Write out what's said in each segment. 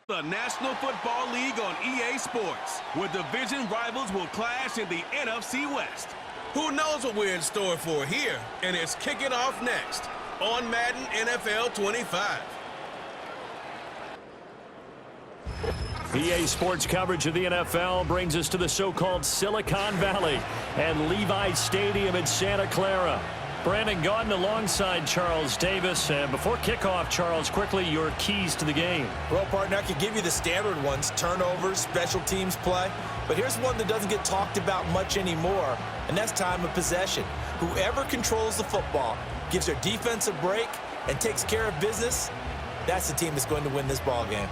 The National Football League on EA Sports, where division rivals will clash in the NFC West. Who knows what we're in store for here, and it's kicking off next on Madden NFL 25. EA Sports coverage of the NFL brings us to the so-called Silicon Valley and Levi Stadium in Santa Clara. Brandon Gaudin alongside Charles Davis. And before kickoff, Charles, quickly, your keys to the game. Well, partner, I could give you the standard ones, turnovers, special teams play. But here's one that doesn't get talked about much anymore, and that's time of possession. Whoever controls the football, gives their defense a break, and takes care of business, that's the team that's going to win this ball game.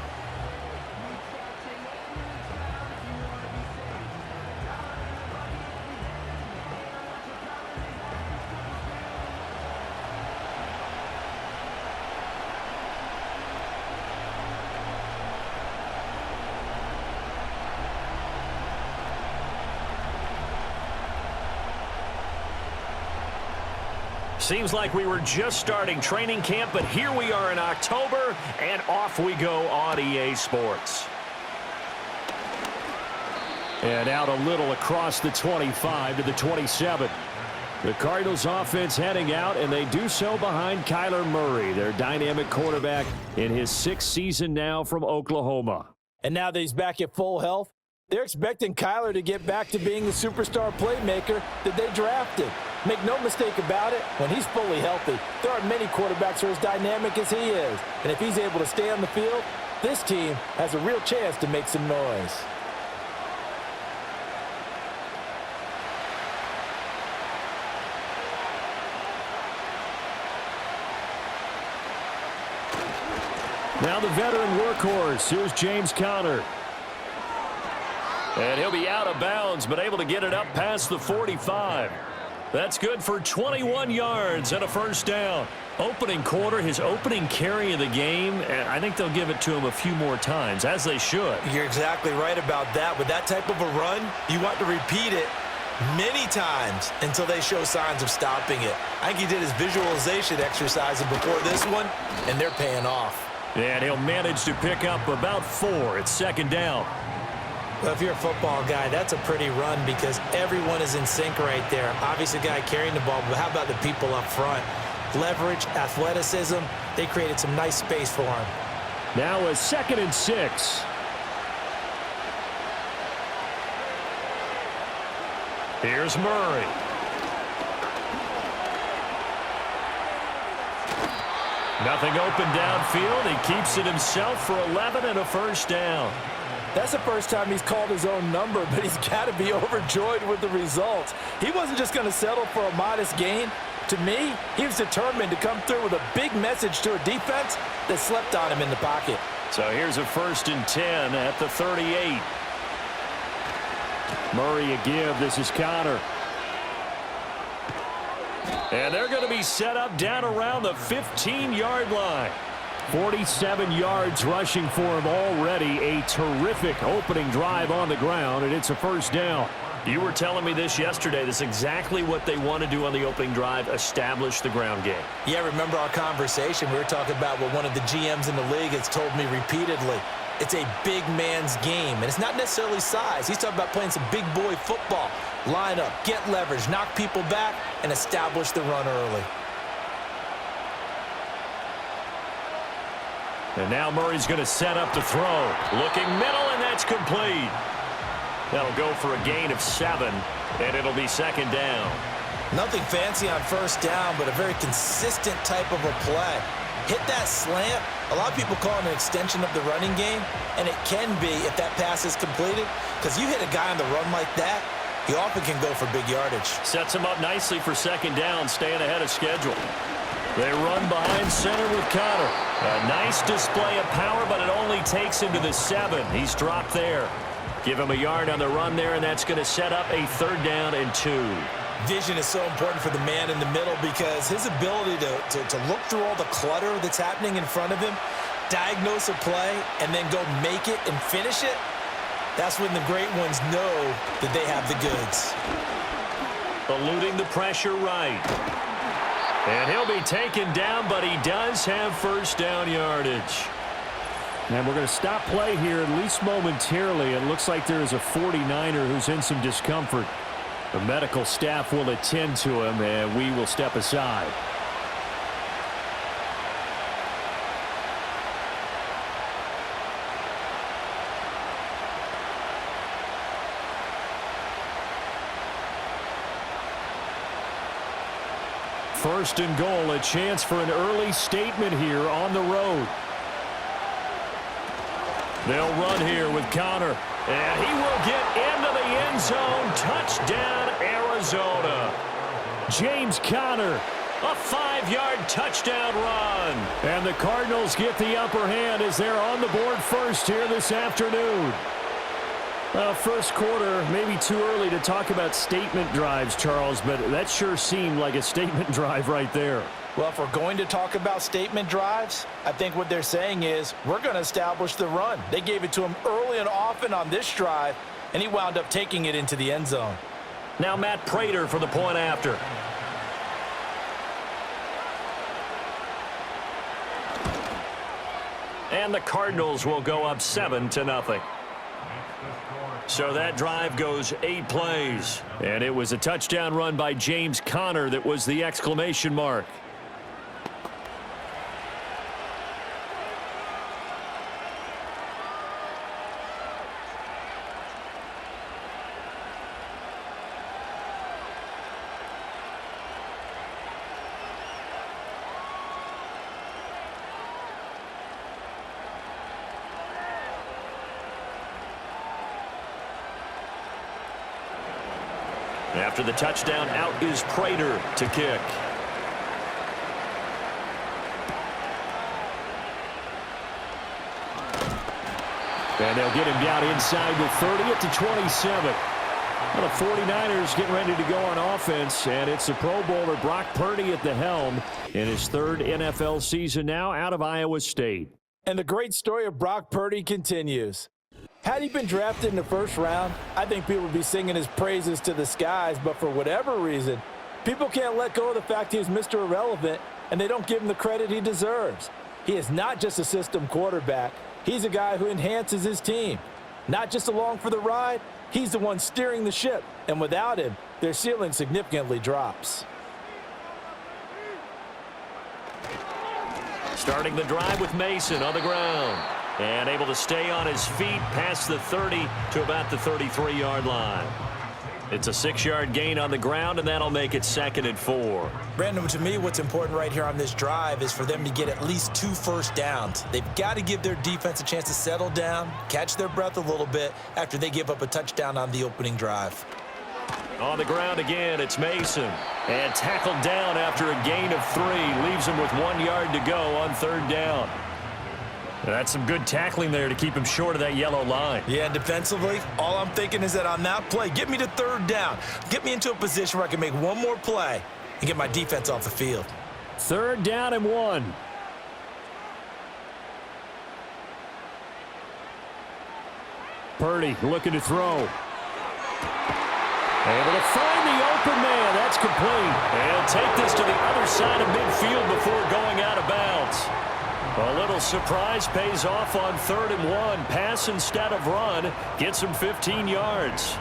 Seems like we were just starting training camp, but here we are in October, and off we go on EA Sports. And out a little across the 25 to the 27. The Cardinals offense heading out, and they do so behind Kyler Murray, their dynamic quarterback in his 6th season now from Oklahoma. And now that he's back at full health, they're expecting Kyler to get back to being the superstar playmaker that they drafted. Make no mistake about it, when he's fully healthy, there aren't many quarterbacks who are as dynamic as he is. And if he's able to stay on the field, this team has a real chance to make some noise. Now the veteran workhorse, here's James Conner. And he'll be out of bounds, but able to get it up past the 45. That's good for 21 yards and a first down. Opening quarter, his opening carry of the game, and I think they'll give it to him a few more times, as they should. You're exactly right about that. With that type of a run, you want to repeat it many times until they show signs of stopping it. I think he did his visualization exercises before this one, and they're paying off. And he'll manage to pick up about 4 at second down. Well, if you're a football guy, that's a pretty run because everyone is in sync right there. Obviously, the guy carrying the ball, but how about the people up front? Leverage, athleticism, they created some nice space for him. Now a 2nd and 6. Here's Murray. Nothing open downfield. He keeps it himself for 11 and a first down. That's the first time he's called his own number, but he's got to be overjoyed with the results. He wasn't just going to settle for a modest gain. To me, he was determined to come through with a big message to a defense that slept on him in the pocket. So here's a 1st and 10 at the 38. Murray a give. This is Conner. And they're going to be set up down around the 15-yard line. 47 yards rushing for him already. A terrific opening drive on the ground, and it's a first down. You were telling me this yesterday. This is exactly what they want to do on the opening drive, establish the ground game. Yeah, remember our conversation. We were talking about what one of the GMs in the league has told me repeatedly. It's a big man's game, and it's not necessarily size. He's talking about playing some big boy football. Line up, get leverage, knock people back, and establish the run early. And now Murray's going to set up to throw. Looking middle, and that's complete. That'll go for a gain of 7, and it'll be 2nd down. Nothing fancy on first down, but a very consistent type of a play. Hit that slant. A lot of people call it an extension of the running game, and it can be if that pass is completed, because you hit a guy on the run like that, he often can go for big yardage. Sets him up nicely for 2nd down, staying ahead of schedule. They run behind center with Conner. A nice display of power, but it only takes him to the 7. He's dropped there. Give him a yard on the run there, and that's going to set up a 3rd down and 2. Vision is so important for the man in the middle because his ability to look through all the clutter that's happening in front of him, diagnose a play, and then go make it and finish it, that's when the great ones know that they have the goods. Eluding the pressure right. And he'll be taken down, but he does have first down yardage. And we're going to stop play here, at least momentarily. It looks like there is a 49er who's in some discomfort. The medical staff will attend to him, and we will step aside. First and goal, a chance for an early statement here on the road. They'll run here with Connor, and he will get into the end zone. Touchdown, Arizona. James Conner, a 5-yard touchdown run. And the Cardinals get the upper hand as they're on the board first here this afternoon. First quarter, maybe too early to talk about statement drives, Charles, but that sure seemed like a statement drive right there. Well, if we're going to talk about statement drives, I think what they're saying is we're going to establish the run. They gave it to him early and often on this drive, and he wound up taking it into the end zone. Now Matt Prater for the point after. And the Cardinals will go up 7-0. So that drive goes 8 plays. And it was a touchdown run by James Conner that was the exclamation mark. After the touchdown, out is Prater to kick. And they'll get him down inside the 30 at the 27. Well, the 49ers getting ready to go on offense, and it's the Pro Bowler Brock Purdy at the helm in his 3rd NFL season now out of Iowa State. And the great story of Brock Purdy continues. Had he been drafted in the first round, I think people would be singing his praises to the skies, but for whatever reason, people can't let go of the fact he is Mr. Irrelevant, and they don't give him the credit he deserves. He is not just a system quarterback. He's a guy who enhances his team. Not just along for the ride, he's the one steering the ship, and without him, their ceiling significantly drops. Starting the drive with Mason on the ground. And able to stay on his feet past the 30 to about the 33-yard line. It's a 6-yard gain on the ground, and that'll make it 2nd and 4. Brandon, to me, what's important right here on this drive is for them to get at least 2 first downs. They've got to give their defense a chance to settle down, catch their breath a little bit after they give up a touchdown on the opening drive. On the ground again, it's Mason. And tackled down after a gain of 3. Leaves him with 1 yard to go on 3rd down. That's some good tackling there to keep him short of that yellow line. Yeah, and defensively, all I'm thinking is that on that play, get me to 3rd down. Get me into a position where I can make one more play and get my defense off the field. 3rd down and 1. Purdy looking to throw. Able to find the open man. That's complete. And he'll take this to the other side of midfield before going out of bounds. A little surprise pays off on 3rd and 1. Pass instead of run. Gets him 15 yards.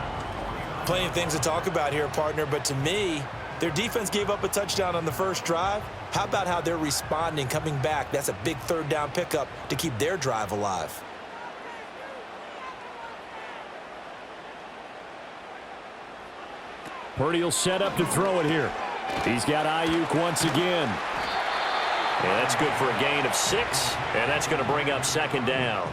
Plenty of things to talk about here, partner, but to me, their defense gave up a touchdown on the first drive. How about how they're responding, coming back? That's a big 3rd down pickup to keep their drive alive. Purdy will set up to throw it here. He's got Ayuk once again. And that's good for a gain of 6, and that's going to bring up 2nd down.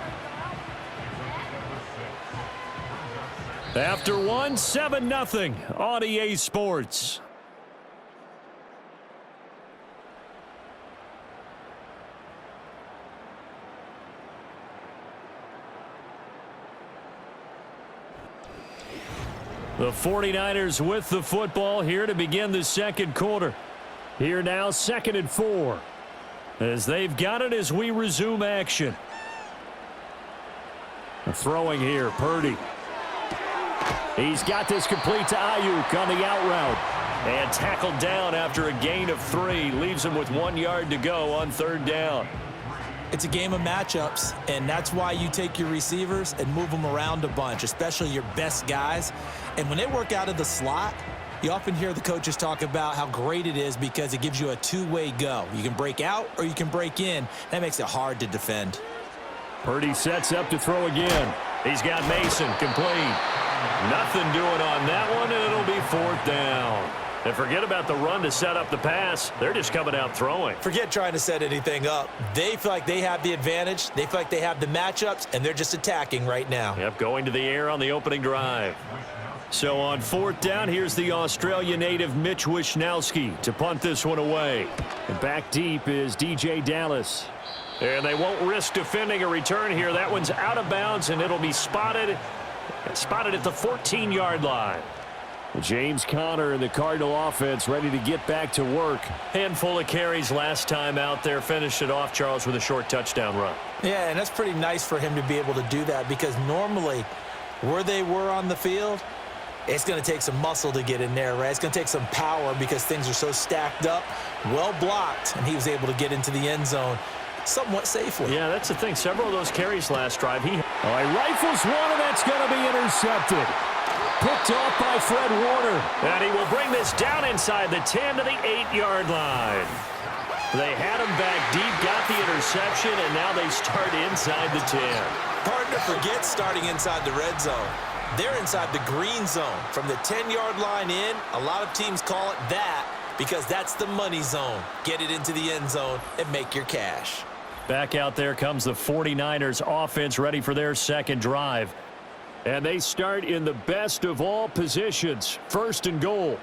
After 1, 7-0 on EA Sports. The 49ers with the football here to begin the 2nd quarter. Here now, 2nd and 4. As they've got it as we resume action. Throwing here, Purdy. He's got this complete to Ayuk on the out route. And tackled down after a gain of 3. Leaves him with 1 yard to go on 3rd down. It's a game of matchups, and that's why you take your receivers and move them around a bunch, especially your best guys. And when they work out of the slot, you often hear the coaches talk about how great it is because it gives you a two-way go. You can break out or you can break in. That makes it hard to defend. Purdy sets up to throw again. He's got Mason complete. Nothing doing on that one, and it'll be 4th down. And forget about the run to set up the pass. They're just coming out throwing. Forget trying to set anything up. They feel like they have the advantage. They feel like they have the matchups, and they're just attacking right now. Yep, going to the air on the opening drive. So on 4th down, here's the Australia native Mitch Wishnowsky to punt this one away. And back deep is DJ Dallas. And they won't risk defending a return here. That one's out of bounds, and it'll be spotted at the 14-yard line. James Conner and the Cardinal offense ready to get back to work. Handful of carries last time out there. Finished it off, Charles, with a short touchdown run. Yeah, and that's pretty nice for him to be able to do that because normally where they were on the field, it's going to take some muscle to get in there, right? It's going to take some power because things are so stacked up, well blocked, and he was able to get into the end zone somewhat safely. Yeah, that's the thing. Several of those carries last drive. He rifles one, and that's going to be intercepted. Picked off by Fred Warner. And he will bring this down inside the 10 to the 8-yard line. They had him back deep, got the interception, and now they start inside the 10. Hard to forget starting inside the red zone. They're inside the green zone. From the 10-yard line in, a lot of teams call it that because that's the money zone. Get it into the end zone and make your cash. Back out there comes the 49ers offense ready for their second drive. And they start in the best of all positions, 1st and goal.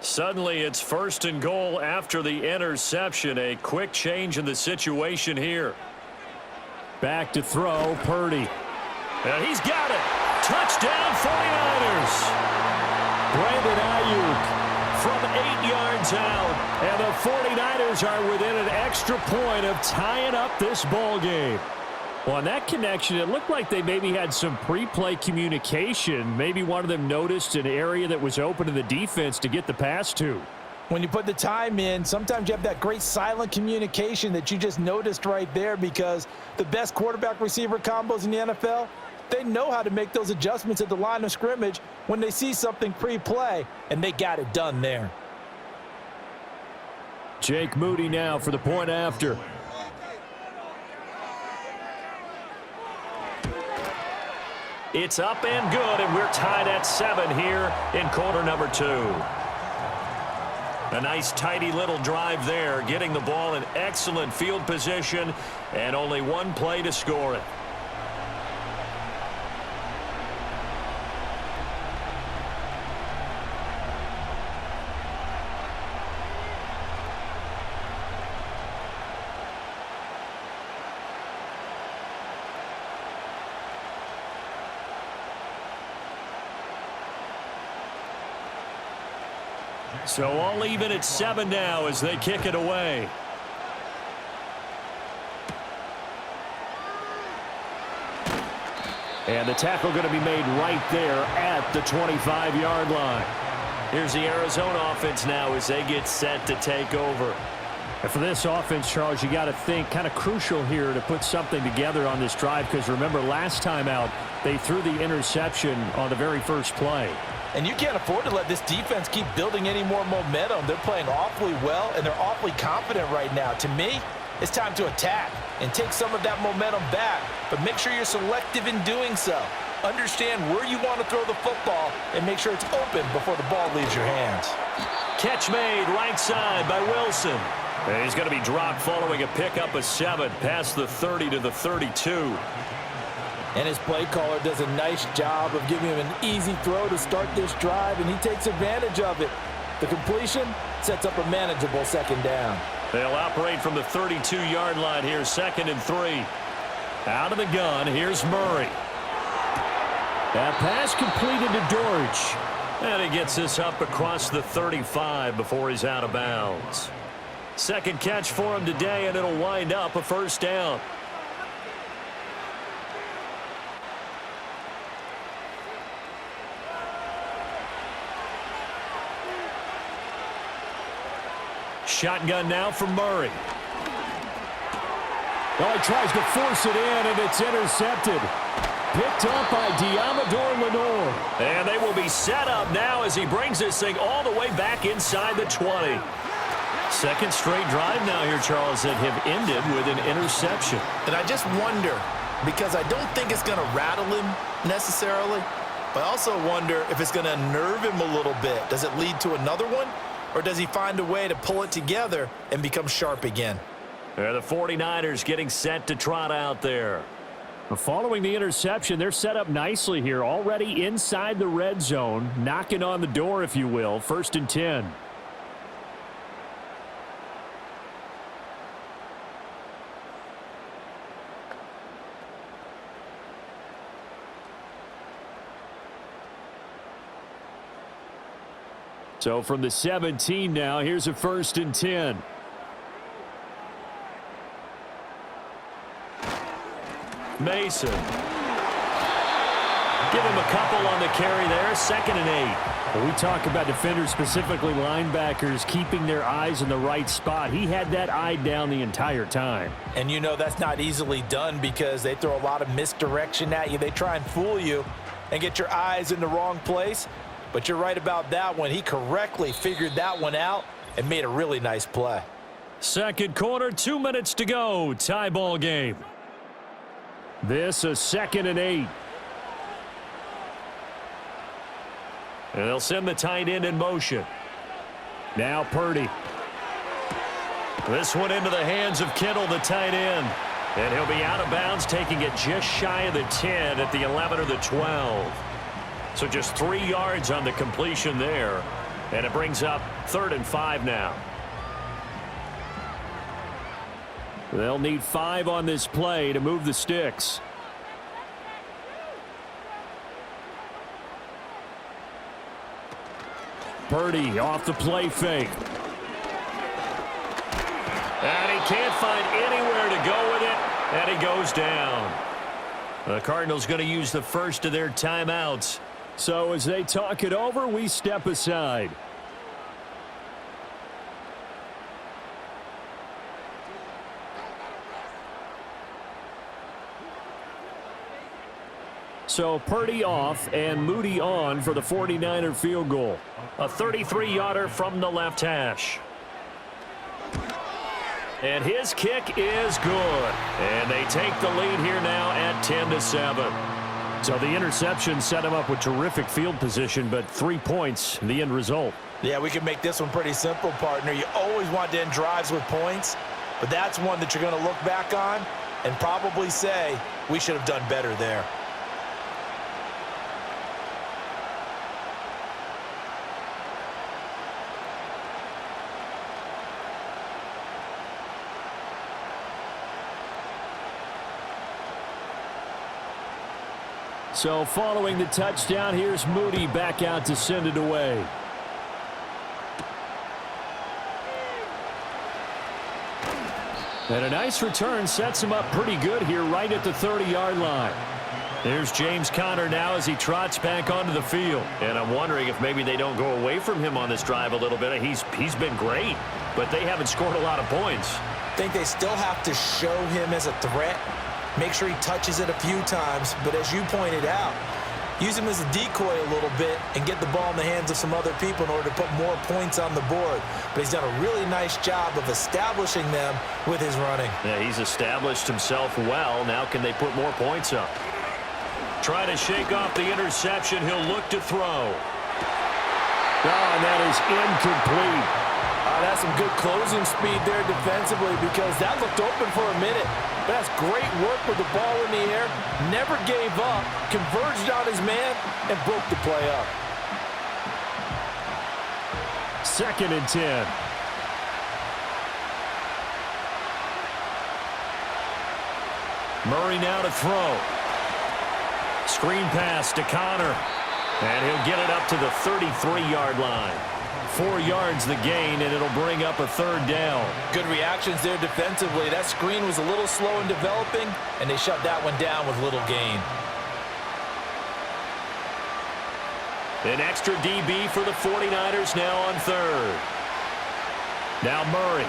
Suddenly it's 1st and goal after the interception. A quick change in the situation here. Back to throw, Purdy. And he's got it. Touchdown 49ers. Brandon Ayuk from 8 yards out, and the 49ers are within an extra point of tying up this ball game. Well, on that connection, it looked like they maybe had some pre-play communication. Maybe one of them noticed an area that was open to the defense to get the pass to. When you put the time in, sometimes you have that great silent communication that you just noticed right there because the best quarterback-receiver combos in the NFL, they know how to make those adjustments at the line of scrimmage when they see something pre-play, and they got it done there. Jake Moody now for the point after. It's up and good, and we're tied at 7 here in quarter number 2. A nice, tidy little drive there, getting the ball in excellent field position, and only one play to score it. So all even at 7 now as they kick it away. And the tackle going to be made right there at the 25-yard line. Here's the Arizona offense now as they get set to take over. And for this offense, Charles, you got to think kind of crucial here to put something together on this drive because remember last time out they threw the interception on the very first play. And you can't afford to let this defense keep building any more momentum. They're playing awfully well, and they're awfully confident right now. To me, it's time to attack and take some of that momentum back. But make sure you're selective in doing so. Understand where you want to throw the football and make sure it's open before the ball leaves your hands. Catch made right side by Wilson. And he's going to be dropped following a pickup of 7 past the 30 to the 32. And his play caller does a nice job of giving him an easy throw to start this drive, and he takes advantage of it. The completion sets up a manageable second down. They'll operate from the 32-yard line here, 2nd and 3. Out of the gun, here's Murray. That pass completed to Dortch. And he gets this up across the 35 before he's out of bounds. Second catch for him today, and it'll wind up a 1st down. Shotgun now from Murray. Oh, he tries to force it in, and it's intercepted. Picked up by Diamador Lenore. And they will be set up now as he brings this thing all the way back inside the 20. Second straight drive now here, Charles, that have ended with an interception. And I just wonder, because I don't think it's going to rattle him necessarily, but I also wonder if it's going to unnerve him a little bit. Does it lead to another one, or does he find a way to pull it together and become sharp again? The 49ers getting set to trot out there. Following the interception, they're set up nicely here, already inside the red zone, knocking on the door, if you will. 1st and 10. So from the 17 now, here's a 1st and 10. Mason. Give him a couple on the carry there. 2nd and 8. Well, we talk about defenders, specifically linebackers, keeping their eyes in the right spot. He had that eye down the entire time. And you know that's not easily done because they throw a lot of misdirection at you. They try and fool you and get your eyes in the wrong place. But you're right about that one. He correctly figured that one out and made a really nice play. Second quarter, 2 minutes to go. Tie ball game. This a 2nd and 8. And they'll send the tight end in motion. Now Purdy. This one into the hands of Kittle, the tight end. And he'll be out of bounds, taking it just shy of the 10 at the 11 or the 12. So just 3 yards on the completion there. And it brings up 3rd and 5 now. They'll need 5 on this play to move the sticks. Purdy off the play fake. And he can't find anywhere to go with it, and he goes down. The Cardinals going to use the first of their timeouts. So as they talk it over, we step aside. So Purdy off and Moody on for the 49er field goal. A 33-yarder from the left hash. And his kick is good. And they take the lead here now at 10-7. So the interception set him up with terrific field position, but 3 points, the end result. Yeah, we can make this one pretty simple, partner. You always want to end drives with points, but that's one that you're going to look back on and probably say, we should have done better there. So following the touchdown, here's Moody back out to send it away. And a nice return sets him up pretty good here right at the 30-yard line. There's James Conner now as he trots back onto the field. And I'm wondering if maybe they don't go away from him on this drive a little bit. He's been great, but they haven't scored a lot of points. I think they still have to show him as a threat. Make sure he touches it a few times, but as you pointed out, use him as a decoy a little bit and get the ball in the hands of some other people in order to put more points on the board. But he's done a really nice job of establishing them with his running. Yeah, he's established himself well. Now can they put more points up? Try to shake off the interception. He'll look to throw. Oh, and that is incomplete. That's some good closing speed there defensively because that looked open for a minute. But that's great work with the ball in the air. Never gave up, converged on his man, and broke the play up. 2nd and 10. Murray now to throw. Screen pass to Conner. And he'll get it up to the 33-yard line. 4 yards the gain, and it'll bring up a 3rd down. Good reactions there defensively. That screen was a little slow in developing, and they shut that one down with little gain. An extra DB for the 49ers now on 3rd. Now Murray.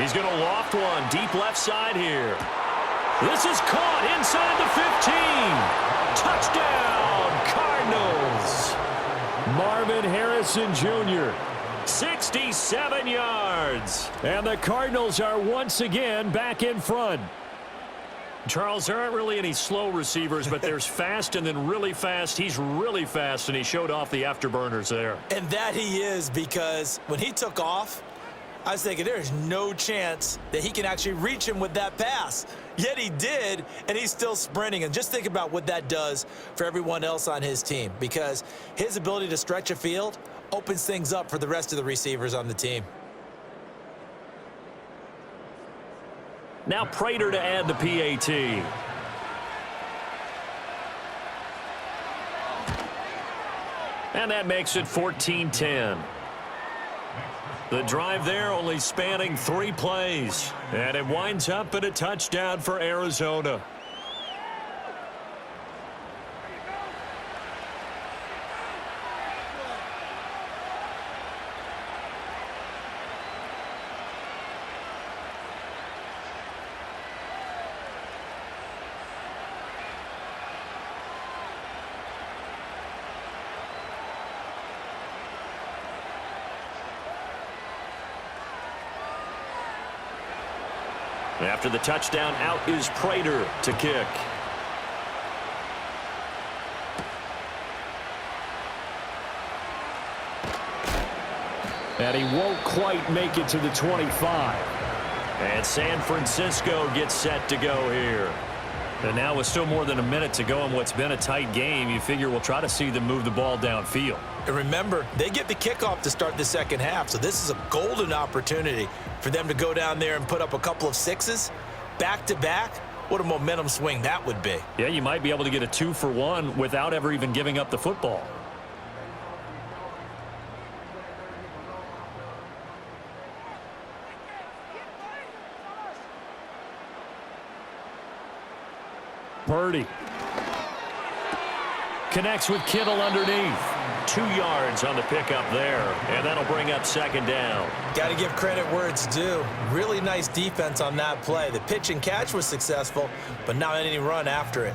He's going to loft one deep left side here. This is caught inside the 15. Touchdown, Cardinals. Marvin Harrison Jr., 67 yards. And the Cardinals are once again back in front. Charles, there aren't really any slow receivers, but there's fast and then really fast. He's really fast, and he showed off the afterburners there. And that he is, because when he took off, I was thinking there's no chance that he can actually reach him with that pass. Yet he did, and he's still sprinting. And just think about what that does for everyone else on his team, because his ability to stretch a field opens things up for the rest of the receivers on the team. Now Prater to add the PAT. And that makes it 14-10. The drive there only spanning 3 plays. And it winds up in a touchdown for Arizona. After the touchdown, out is Prater to kick. And he won't quite make it to the 25. And San Francisco gets set to go here. And now with still more than a minute to go in what's been a tight game, you figure we'll try to see them move the ball downfield. And remember, they get the kickoff to start the second half, so this is a golden opportunity for them to go down there and put up a couple of sixes back-to-back. What a momentum swing that would be. Yeah, you might be able to get a 2-for-1 without ever even giving up the football. Purdy connects with Kittle underneath. 2 yards on the pickup there, and that'll bring up second down. Got to give credit where it's due. Really nice defense on that play. The pitch and catch was successful, but not any run after it.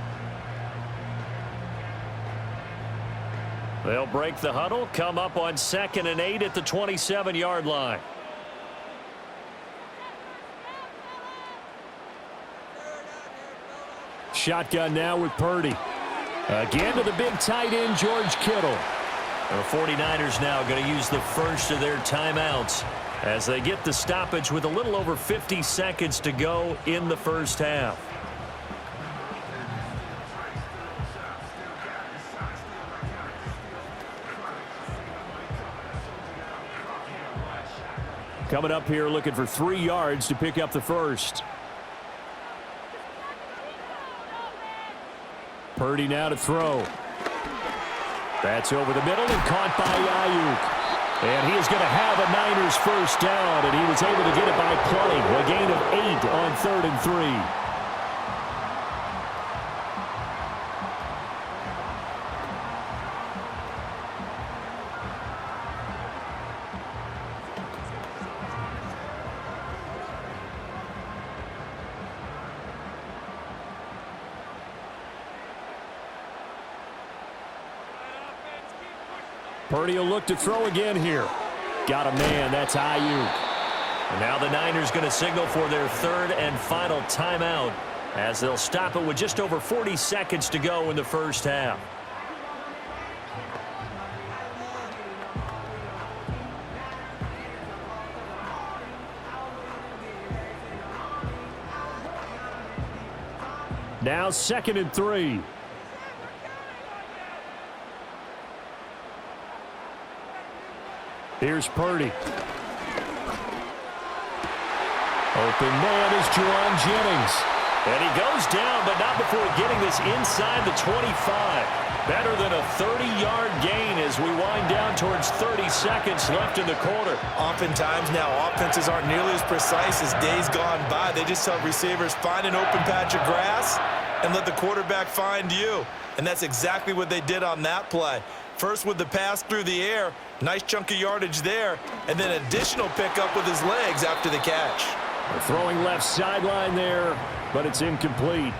They'll break the huddle, come up on 2nd and 8 at the 27-yard line. Shotgun now with Purdy. Again to the big tight end, George Kittle. The 49ers now going to use the first of their timeouts as they get the stoppage with a little over 50 seconds to go in the first half. Coming up here looking for 3 yards to pick up the first. Purdy now to throw. That's over the middle and caught by Ayuk. And he is going to have a Niners first down, and he was able to get it by play. A gain of 8 on 3rd and 3. Purdy will look to throw again here. Got a man. That's Ayuk. And now the Niners going to signal for their 3rd and final timeout as they'll stop it with just over 40 seconds to go in the first half. Now 2nd and 3. Here's Purdy. Open man is Juwan Jennings. And he goes down, but not before getting this inside the 25. Better than a 30-yard gain as we wind down towards 30 seconds left in the quarter. Oftentimes now, offenses aren't nearly as precise as days gone by. They just help receivers find an open patch of grass and let the quarterback find you. And that's exactly what they did on that play. First with the pass through the air, nice chunk of yardage there, and then additional pickup with his legs after the catch. Throwing left sideline there, but it's incomplete.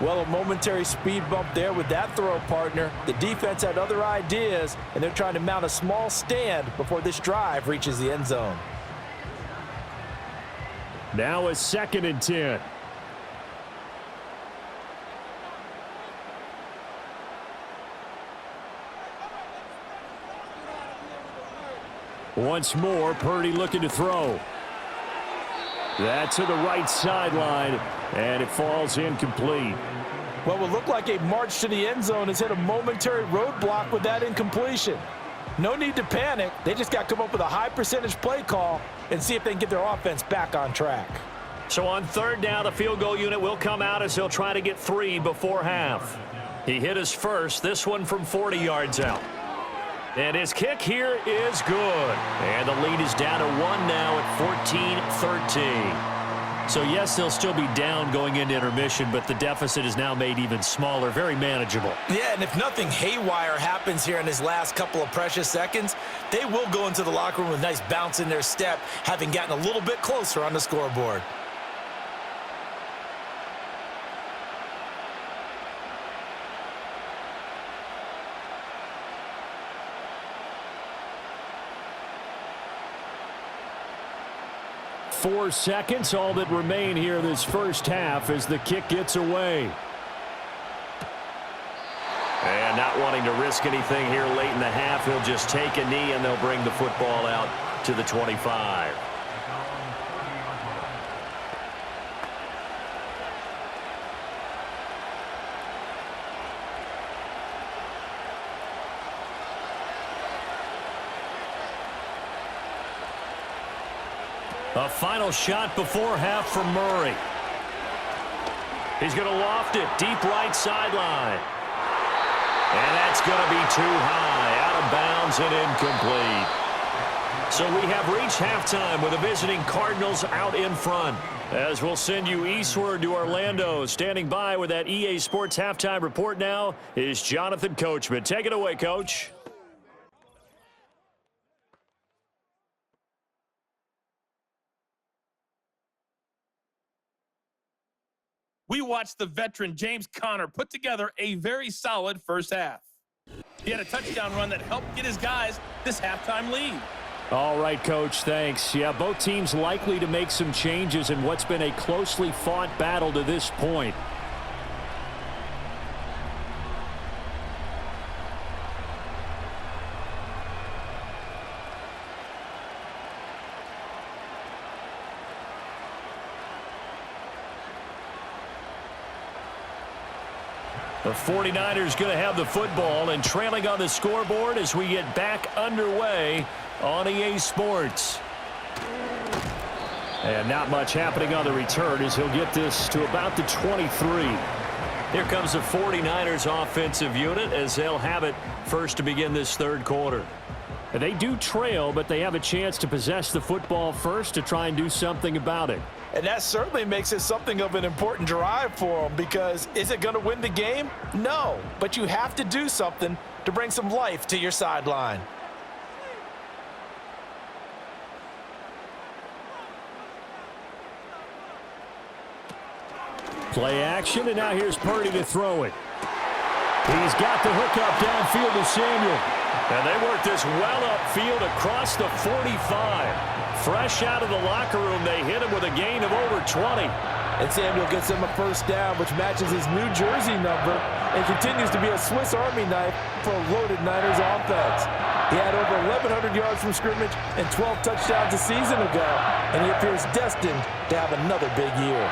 Well, a momentary speed bump there with that throw, partner. The defense had other ideas, and they're trying to mount a small stand before this drive reaches the end zone. Now a 2nd and 10. Once more, Purdy looking to throw. That to the right sideline, and it falls incomplete. What would look like a march to the end zone has hit a momentary roadblock with that incompletion. No need to panic. They just got to come up with a high percentage play call and see if they can get their offense back on track. So on 3rd down, the field goal unit will come out as he'll try to get 3 before half. He hit his first, this one from 40 yards out. And his kick here is good. And the lead is down to 1 now at 14-13. So, yes, they'll still be down going into intermission, but the deficit is now made even smaller, very manageable. Yeah, and if nothing haywire happens here in his last couple of precious seconds, they will go into the locker room with a nice bounce in their step, having gotten a little bit closer on the scoreboard. Four seconds, all that remain here this first half as the kick gets away. And not wanting to risk anything here late in the half, he'll just take a knee and they'll bring the football out to the 25. A final shot before half from Murray. He's going to loft it deep right sideline. And that's going to be too high, out of bounds and incomplete. So we have reached halftime with the visiting Cardinals out in front. As we'll send you eastward to Orlando. Standing by with that EA Sports halftime report now is Jonathan Coachman. Take it away, Coach. We watched the veteran James Conner put together a very solid first half. He had a touchdown run that helped get his guys this halftime lead. All right, Coach, thanks. Yeah, both teams likely to make some changes in what's been a closely fought battle to this point. The 49ers going to have the football and trailing on the scoreboard as we get back underway on EA Sports. And not much happening on the return as he'll get this to about the 23. Here comes the 49ers offensive unit as they'll have it first to begin this third quarter. And they do trail, but they have a chance to possess the football first to try and do something about it. And that certainly makes it something of an important drive for them, because is it going to win the game? No, but you have to do something to bring some life to your sideline. Play action, and now here's Purdy to throw it. He's got the hook up downfield to Samuel. And they work this well upfield across the 45. Fresh out of the locker room, they hit him with a gain of over 20. And Samuel gets him a first down, which matches his New Jersey number and continues to be a Swiss Army knife for a loaded Niners offense. He had over 1,100 yards from scrimmage and 12 touchdowns a season ago, and he appears destined to have another big year.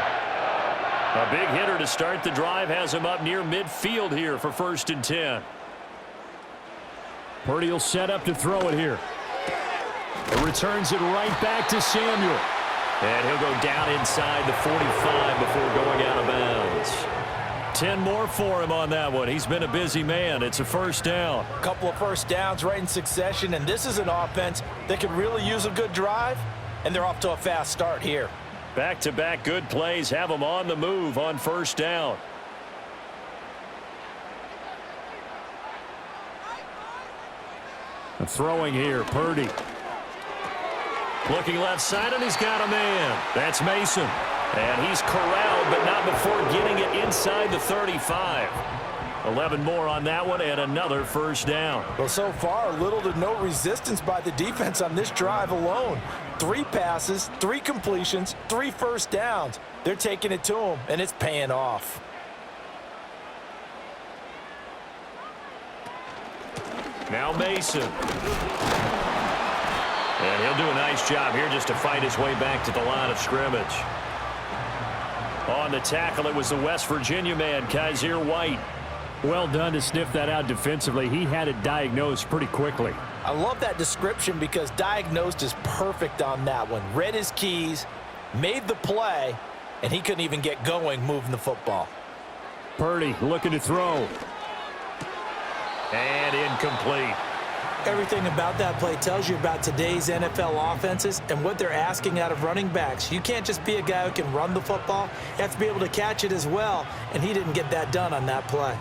A big hitter to start the drive has him up near midfield here for 1st and 10. Purdy will set up to throw it here. It returns it right back to Samuel. And he'll go down inside the 45 before going out of bounds. 10 more for him on that one. He's been a busy man. It's a first down. A couple of first downs right in succession, and this is an offense that could really use a good drive, and they're off to a fast start here. Back-to-back good plays have them on the move on first down. Throwing here, Purdy. Looking left side, and he's got a man. That's Mason. And he's corralled, but not before getting it inside the 35. 11 more on that one, and another first down. Well, so far, little to no resistance by the defense on this drive alone. 3 passes, 3 completions, 3 first downs. They're taking it to him, and it's paying off. Now Mason. And he'll do a nice job here just to fight his way back to the line of scrimmage. On the tackle, it was the West Virginia man, Kaiser White. Well done to sniff that out defensively. He had it diagnosed pretty quickly. I love that description because diagnosed is perfect on that one. Read his keys, made the play, and he couldn't even get going moving the football. Purdy looking to throw. And incomplete. Everything about that play tells you about today's NFL offenses and what they're asking out of running backs. You can't just be a guy who can run the football. You have to be able to catch it as well, and he didn't get that done on that play.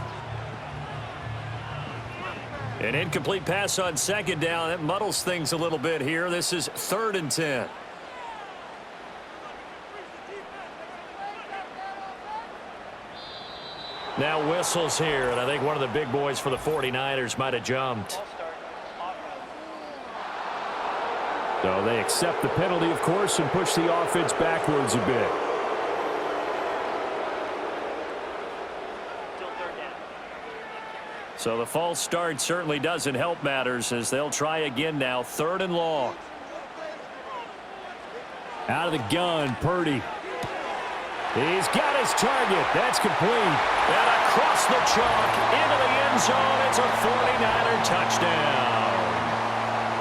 An incomplete pass on second down. That muddles things a little bit here. This is 3rd and 10. Now whistles here, and I think one of the big boys for the 49ers might have jumped. So they accept the penalty, of course, and push the offense backwards a bit. So the false start certainly doesn't help matters as they'll try again now. 3rd and long. Out of the gun, Purdy. He's got his target. That's complete. And across the chalk into the end zone. It's a 49er touchdown.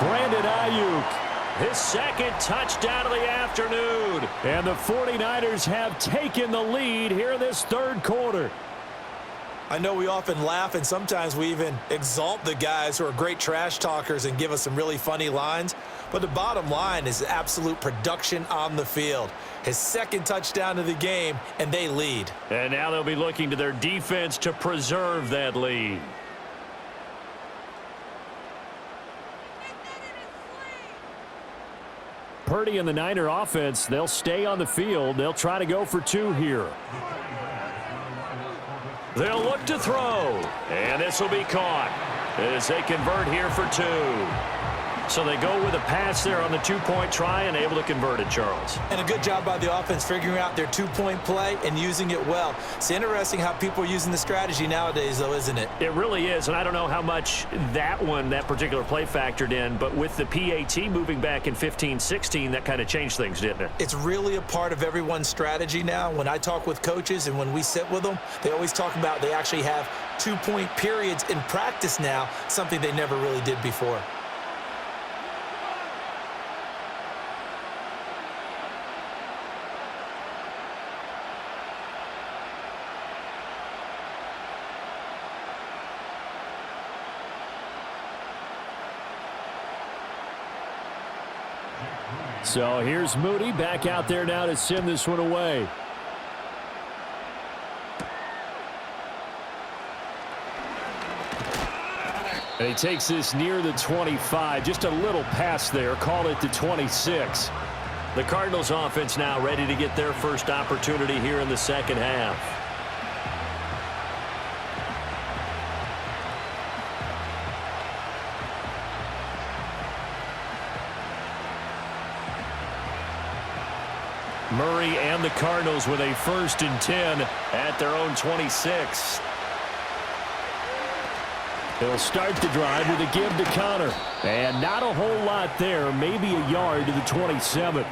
Brandon Ayuk. His 2nd touchdown of the afternoon. And the 49ers have taken the lead here in this 3rd quarter. I know we often laugh, and sometimes we even exalt the guys who are great trash talkers and give us some really funny lines. But the bottom line is absolute production on the field. His 2nd touchdown of the game, and they lead. And now they'll be looking to their defense to preserve that lead. Purdy and the Niner offense, they'll stay on the field. They'll try to go for 2 here. They'll look to throw, and this will be caught as they convert here for 2. So they go with a pass there on the 2-point try and able to convert it, Charles. And a good job by the offense figuring out their 2-point play and using it well. It's interesting how people are using the strategy nowadays, though, isn't it? It really is, and I don't know how much that particular play factored in, but with the PAT moving back in 15-16, that kind of changed things, didn't it? It's really a part of everyone's strategy now. When I talk with coaches and when we sit with them, they always talk about they actually have 2-point periods in practice now, something they never really did before. So here's Moody back out there now to send this one away. And he takes this near the 25. Just a little pass there. Call it the 26. The Cardinals offense now ready to get their first opportunity here in the 2nd half. Murray and the Cardinals with a 1st and 10 at their own 26. They'll start the drive with a give to Connor. And not a whole lot there, maybe a yard to the 27.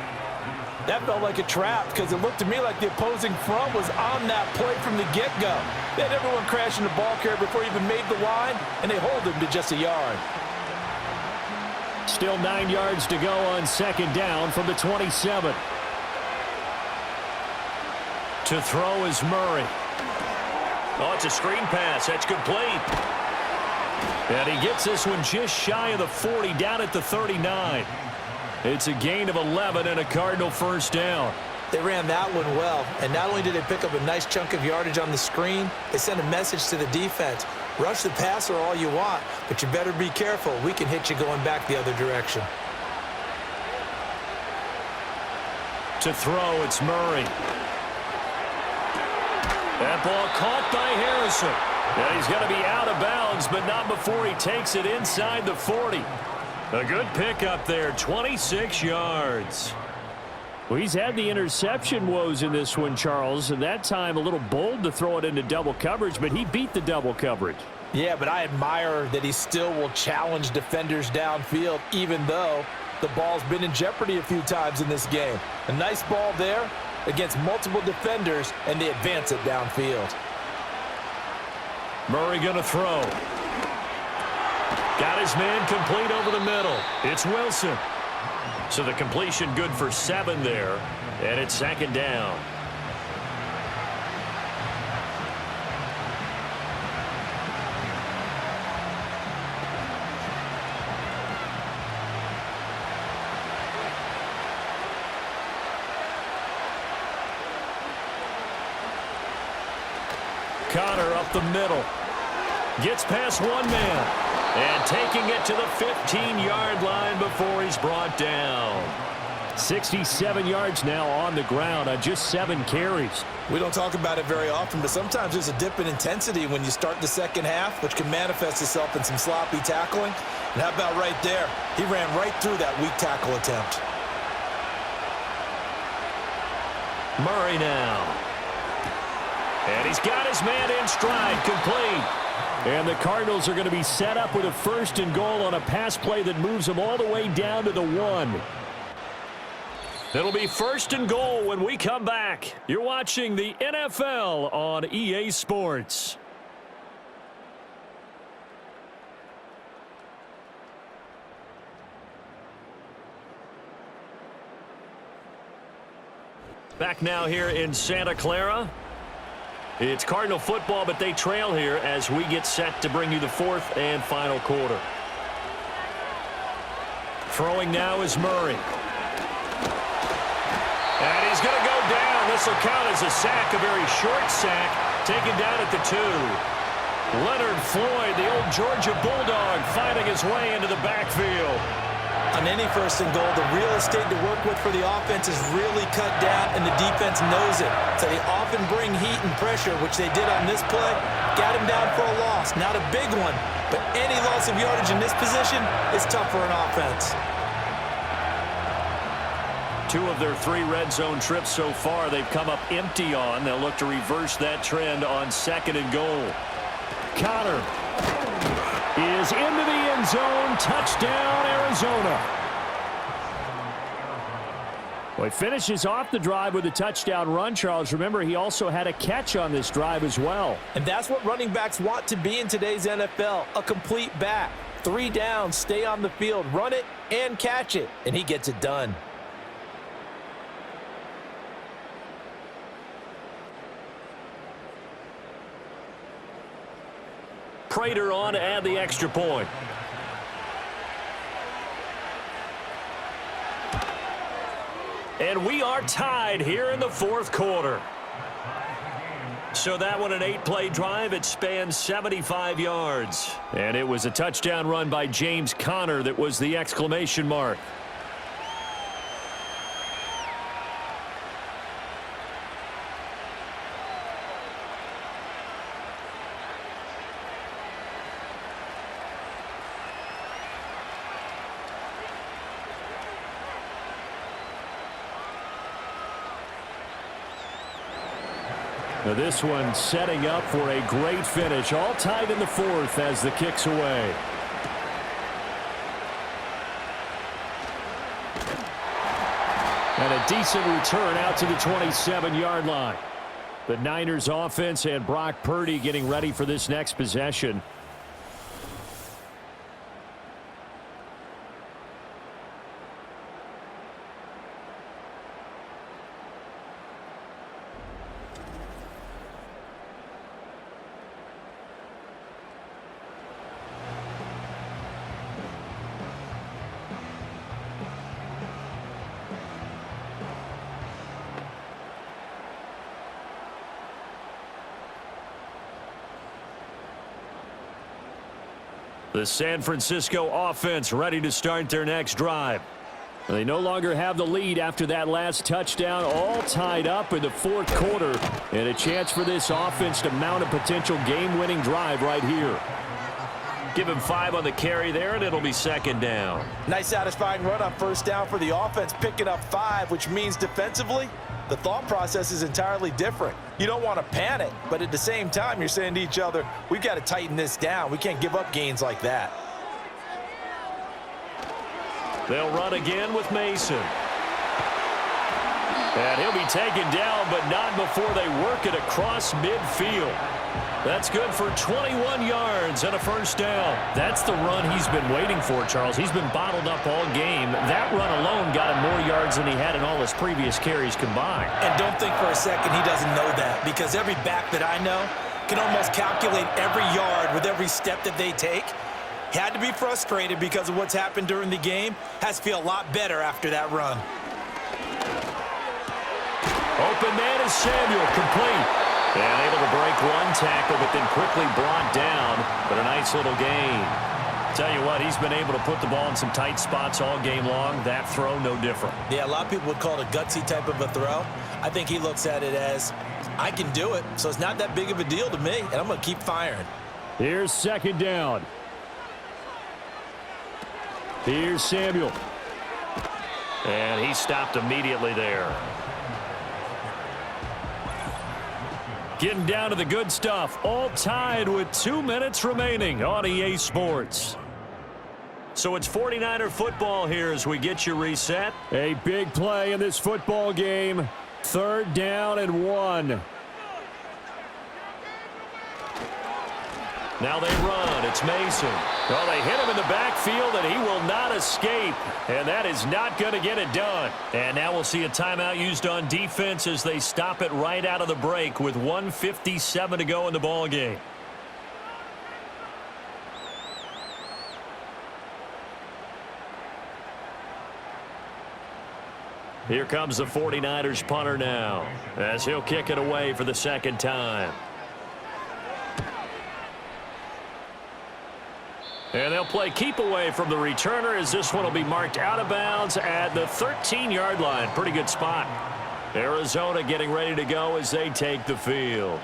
That felt like a trap because it looked to me like the opposing front was on that play from the get-go. They had everyone crashing the ball carrier before he even made the line, and they hold him to just a yard. Still 9 yards to go on 2nd down from the 27. To throw is Murray. Oh, it's a screen pass. That's complete. And he gets this one just shy of the 40, down at the 39. It's a gain of 11 and a Cardinal 1st down. They ran that one well, and not only did they pick up a nice chunk of yardage on the screen, they sent a message to the defense. Rush the passer all you want, but you better be careful. We can hit you going back the other direction. To throw, it's Murray. That ball caught by Harrison. And he's going to be out of bounds, but not before he takes it inside the 40. A good pickup there, 26 yards. Well, he's had the interception woes in this one, Charles, and that time a little bold to throw it into double coverage, but he beat the double coverage. Yeah, but I admire that he still will challenge defenders downfield, even though the ball's been in jeopardy a few times in this game. A nice ball there against multiple defenders, and they advance it downfield. Murray going to throw. Got his man complete over the middle. It's Wilson. So the completion good for 7 there, and it's 2nd down. Connor up the middle. Gets past one man. And taking it to the 15-yard line before he's brought down. 67 yards now on the ground on just 7 carries. We don't talk about it very often, but sometimes there's a dip in intensity when you start the second half, which can manifest itself in some sloppy tackling. And how about right there? He ran right through that weak tackle attempt. Murray now. And he's got his man in stride, complete. And the Cardinals are going to be set up with a 1st and goal on a pass play that moves them all the way down to the 1. It'll be 1st and goal when we come back. You're watching the NFL on EA Sports. Back now here in Santa Clara. It's Cardinal football, but they trail here as we get set to bring you the 4th and final quarter. Throwing now is Murray. And he's going to go down. This will count as a sack, a very short sack, taken down at the 2. Leonard Floyd, the old Georgia Bulldog, finding his way into the backfield. On any 1st and goal, the real estate to work with for the offense is really cut down, and the defense knows it. So they often bring heat and pressure, which they did on this play. Got him down for a loss. Not a big one, but any loss of yardage in this position is tough for an offense. 2 of their 3 red zone trips so far they've come up empty on. They'll look to reverse that trend on 2nd and goal. Connor is into the end zone. Touchdown, Arizona. Well, he finishes off the drive with a touchdown run, Charles. Remember, he also had a catch on this drive as well. And that's what running backs want to be in today's NFL, a complete back. 3 downs, stay on the field, run it, and catch it. And he gets it done. Prater on to add the extra point. And we are tied here in the 4th quarter. So that one, an 8-play drive. It spans 75 yards. And it was a touchdown run by James Conner that was the exclamation mark. Now this one setting up for a great finish. All tied in the 4th as the kick's away. And a decent return out to the 27-yard line. The Niners offense and Brock Purdy getting ready for this next possession. The San Francisco offense ready to start their next drive. They no longer have the lead after that last touchdown, all tied up in the fourth quarter, and a chance for this offense to mount a potential game-winning drive right here. Give him 5 on the carry there, and it'll be second down. Nice satisfying run on first down for the offense, picking up 5, which means defensively, the thought process is entirely different. You don't want to panic, but at the same time, you're saying to each other, we've got to tighten this down. We can't give up gains like that. They'll run again with Mason. And he'll be taken down, but not before they work it across midfield. That's good for 21 yards and a first down. That's the run he's been waiting for, Charles. He's been bottled up all game. That run alone got him more yards than he had in all his previous carries combined. And don't think for a second he doesn't know that, because every back that I know can almost calculate every yard with every step that they take. Had to be frustrated because of what's happened during the game. Has to feel a lot better after that run. Open man is Samuel, complete. And able to break one tackle, but then quickly brought down. But a nice little gain. Tell you what, he's been able to put the ball in some tight spots all game long. That throw, no different. Yeah, a lot of people would call it a gutsy type of a throw. I think he looks at it as, I can do it, so it's not that big of a deal to me, and I'm going to keep firing. Here's second down. Here's Samuel. And he stopped immediately there. Getting down to the good stuff. All tied with 2 minutes remaining on EA Sports. So it's 49er football here as we get you reset. A big play in this football game. 3rd down and 1. Now they run. It's Mason. Well, they hit him in the backfield, and he will not escape. And that is not going to get it done. And now we'll see a timeout used on defense as they stop it right out of the break with 1:57 to go in the ball game. Here comes the 49ers punter now as he'll kick it away for the second time. And they'll play keep away from the returner as this one will be marked out of bounds at the 13-yard line. Pretty good spot. Arizona getting ready to go as they take the field.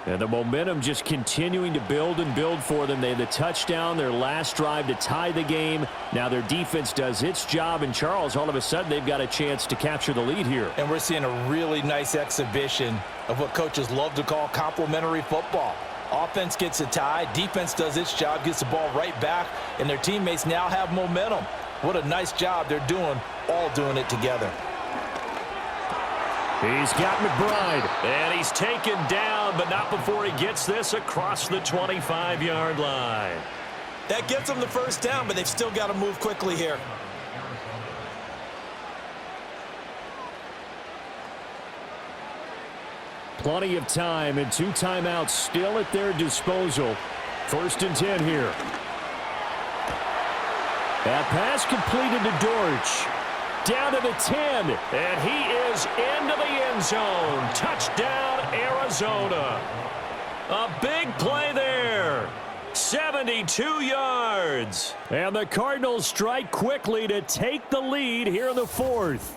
And the momentum just continuing to build and build for them. They had the touchdown, their last drive to tie the game. Now their defense does its job, and Charles, all of a sudden, they've got a chance to capture the lead here. And we're seeing a really nice exhibition of what coaches love to call complementary football. Offense gets a tie, defense does its job, gets the ball right back, and their teammates now have momentum. What a nice job they're doing, all doing it together. He's got McBride, and he's taken down, but not before he gets this across the 25-yard line. That gets them the first down, but they've still got to move quickly here. Plenty of time and 2 timeouts still at their disposal. 1st and 10 here. That pass completed to Dortch. Down to the 10, and he is into the end zone. Touchdown, Arizona. A big play there. 72 yards. And the Cardinals strike quickly to take the lead here in the 4th.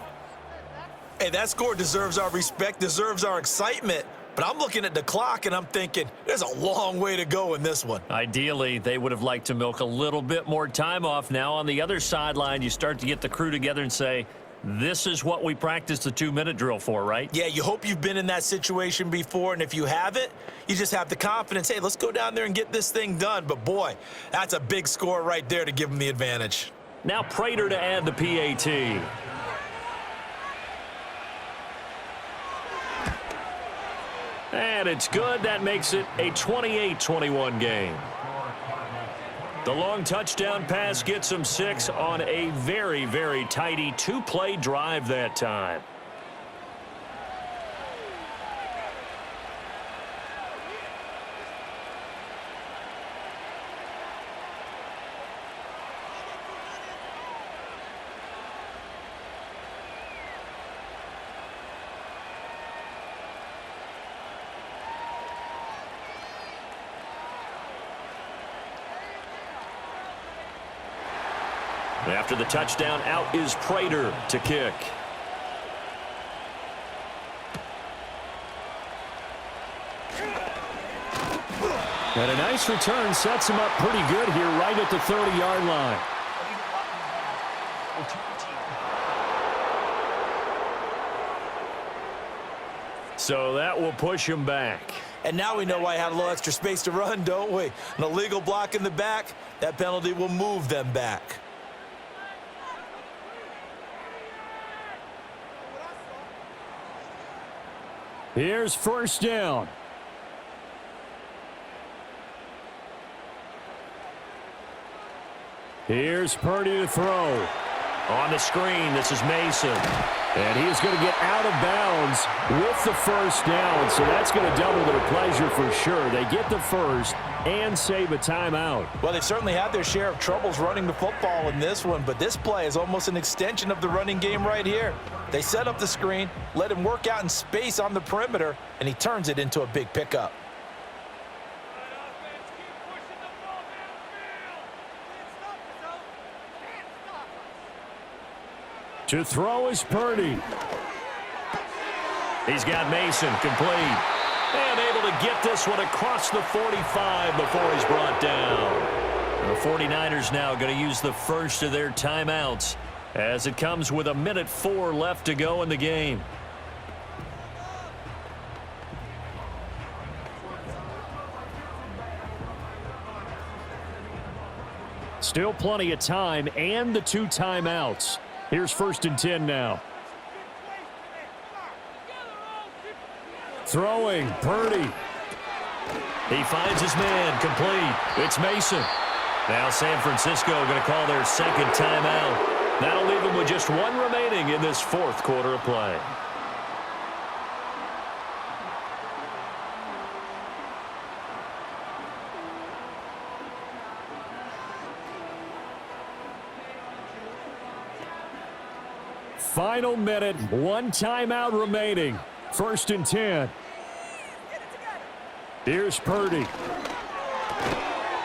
Hey, that score deserves our respect, deserves our excitement. But I'm looking at the clock, and I'm thinking, there's a long way to go in this one. Ideally, they would have liked to milk a little bit more time off. Now, on the other sideline, you start to get the crew together and say, this is what we practiced the 2-minute drill for, right? Yeah, you hope you've been in that situation before, and if you haven't, you just have the confidence, hey, let's go down there and get this thing done. But, boy, that's a big score right there to give them the advantage. Now Prater to add the PAT. And it's good. That makes it a 28-21 game. The long touchdown pass gets them 6 on a very, very tidy 2-play drive that time. After the touchdown, out is Prater to kick. And a nice return sets him up pretty good here right at the 30-yard line. So that will push him back. And now we know why I had a little extra space to run, don't we? An illegal block in the back, that penalty will move them back. Here's first down. Here's Purdy to throw. On the screen, this is Mason. And he's going to get out of bounds with the first down. So that's going to double their pleasure for sure. They get the first and save a timeout. Well, they've certainly had their share of troubles running the football in this one, but this play is almost an extension of the running game right here. They set up the screen, let him work out in space on the perimeter, and he turns it into a big pickup. To throw is Purdy. He's got Mason complete. And able to get this one across the 45 before he's brought down. The 49ers now going to use the first of their timeouts as it comes with 1:04 left to go in the game. Still plenty of time and the 2 timeouts. Here's first and 10 now. Throwing, Purdy. He finds his man complete. It's Mason. Now San Francisco going to call their second timeout. That'll leave them with just 1 remaining in this 4th quarter of play. Final minute, 1 timeout remaining. First and 10. Here's Purdy.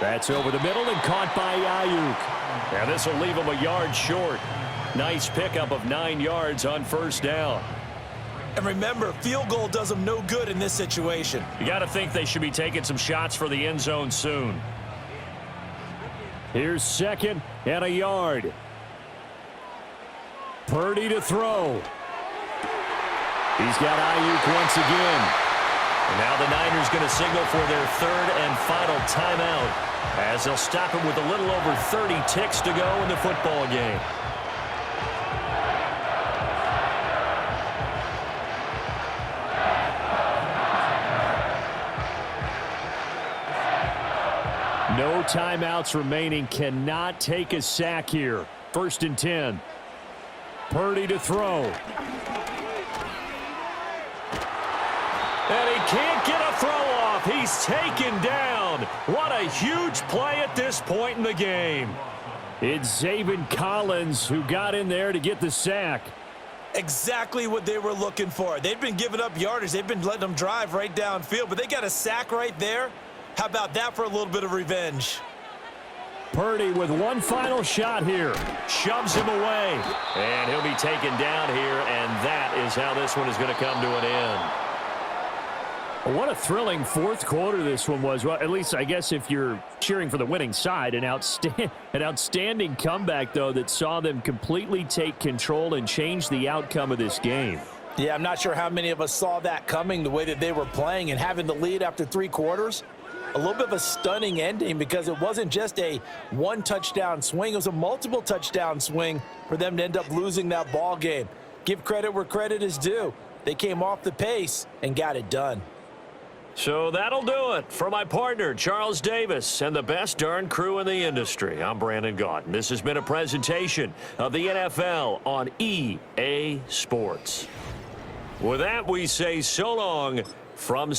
That's over the middle and caught by Ayuk. Now this will leave him a yard short. Nice pickup of 9 yards on first down. And remember, field goal does them no good in this situation. You got to think they should be taking some shots for the end zone soon. Here's second and a yard. Purdy to throw. He's got Ayuk once again. And now the Niners going to signal for their 3rd and final timeout as they'll stop him with a little over 30 ticks to go in the football game. No timeouts remaining. Cannot take a sack here. First and 10. Purdy to throw. And he can't get a throw off. He's taken down. What a huge play at this point in the game. It's Zaven Collins who got in there to get the sack. Exactly what they were looking for. They've been giving up yardage. They've been letting them drive right downfield, but they got a sack right there. How about that for a little bit of revenge? Purdy with one final shot here. Shoves him away. And he'll be taken down here, and that is how this one is going to come to an end. What a thrilling fourth quarter this one was. Well, at least I guess if you're cheering for the winning side, an outstanding comeback, though, that saw them completely take control and change the outcome of this game. Yeah, I'm not sure how many of us saw that coming, the way that they were playing and having the lead after 3 quarters. A little bit of a stunning ending because it wasn't just a one touchdown swing. It was a multiple touchdown swing for them to end up losing that ball game. Give credit where credit is due. They came off the pace and got it done. So that'll do it for my partner, Charles Davis, and the best darn crew in the industry. I'm Brandon Gaudin. This has been a presentation of the NFL on EA Sports. With that, we say so long from